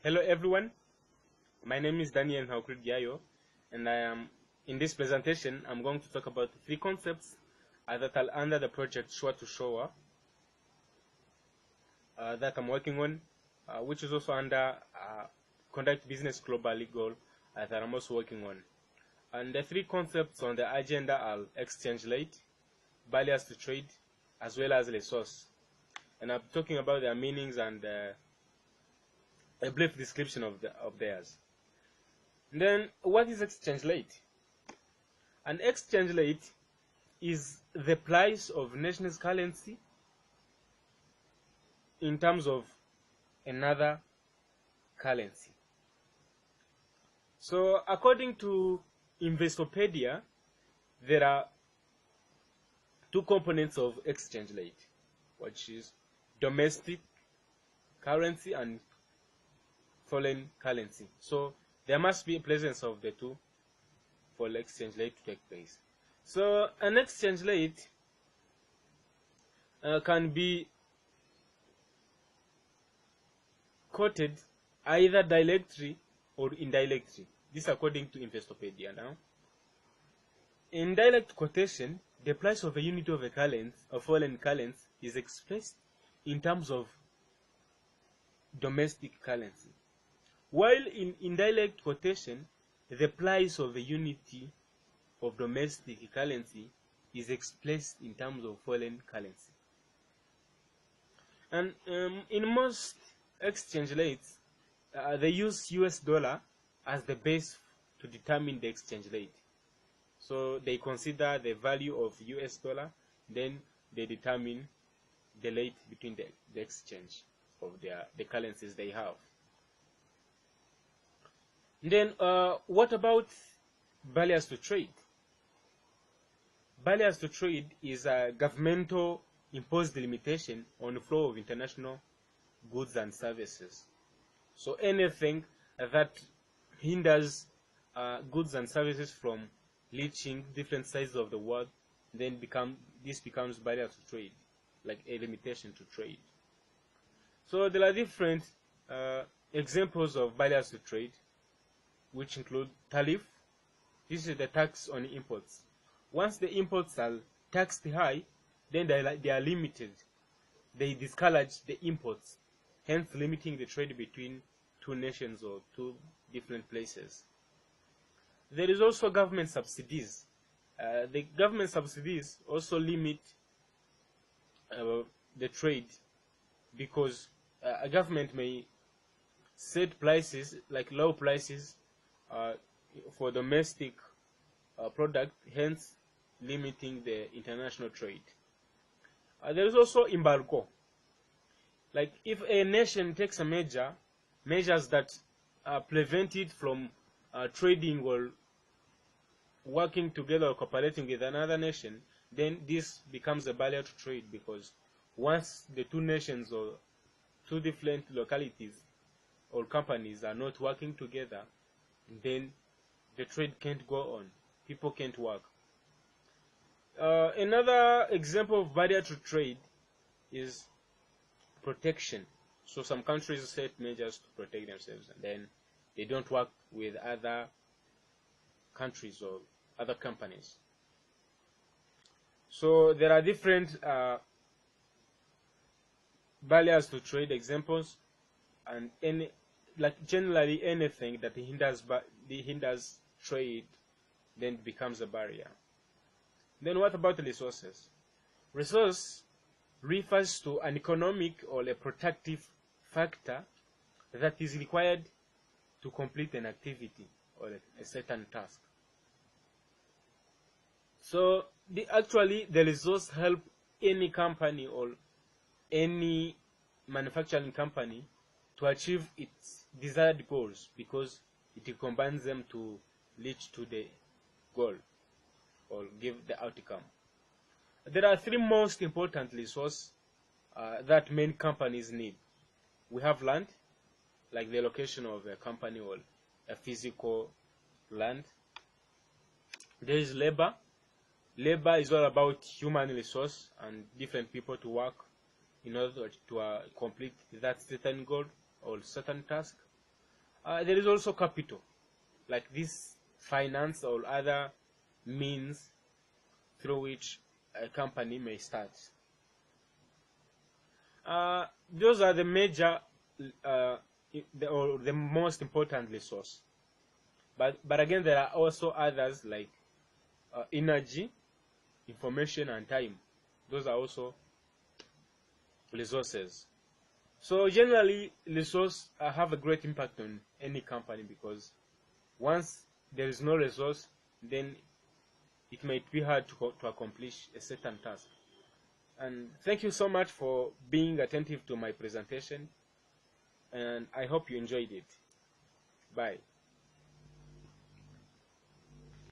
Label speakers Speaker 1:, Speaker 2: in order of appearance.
Speaker 1: Hello everyone, my name is Daniel Haukrid, and in this presentation I'm going to talk about three concepts that are under the project Shore to Shore that I'm working on, which is also under Conduct Business Globally goal that I'm also working on. And the three concepts on the agenda are exchange rate, barriers to trade, as well as resource. And I'm talking about their meanings and a brief description of theirs. And then, what is exchange rate? An exchange rate is the price of nation's currency in terms of another currency. So, according to Investopedia, there are two components of exchange rate, which is domestic currency and foreign currency. So there must be a presence of the two for the exchange rate to take place. So an exchange rate can be quoted either directly or indirectly. This according to Investopedia now. In direct quotation, the price of a unit of a currency, a foreign currency, is expressed in terms of domestic currency. While in indirect quotation, the price of a unity of domestic currency is expressed in terms of foreign currency. And in most exchange rates, they use US dollar as the base to determine the exchange rate. So they consider the value of US dollar, then they determine the rate between the exchange of the currencies they have. Then what about barriers to trade? Barriers to trade is a governmental imposed limitation on the flow of international goods and services. So anything that hinders goods and services from reaching different sides of the world, then this becomes barrier to trade, like a limitation to trade. So there are different examples of barriers to trade, which include tariff. This is the tax on imports. Once the imports are taxed high, then they are limited. They discourage the imports, hence limiting the trade between two nations or two different places. There is also government subsidies. The government subsidies also limit the trade, because a government may set prices, like low prices, for domestic product, hence limiting the international trade. There is also embargo. Like if a nation takes a measures that prevent it from trading or working together or cooperating with another nation, then this becomes a barrier to trade, because once the two nations or two different localities or companies are not working together, then the trade can't go on. People can't work. Another example of barrier to trade is protection. So some countries set measures to protect themselves, and then they don't work with other countries or other companies. So there are different barriers to trade examples, and generally anything that hinders trade then becomes a barrier. Then what about resources? Resource refers to an economic or a protective factor that is required to complete an activity or a certain task. So actually the resource help any company or any manufacturing company to achieve its desired goals, because it combines them to reach to the goal or give the outcome. There are three most important resources that many companies need. We have land, like the location of a company or a physical land. There is labor. Labor is all about human resource and different people to work in order to complete that certain goal or certain task. There is also capital, like this finance or other means through which a company may start. Those are the major or the most important resource. But again, there are also others like energy, information, and time. Those are also resources. So generally, resource have a great impact on any company, because once there is no resource, then it might be hard to accomplish a certain task. And thank you so much for being attentive to my presentation, and I hope you enjoyed it. Bye.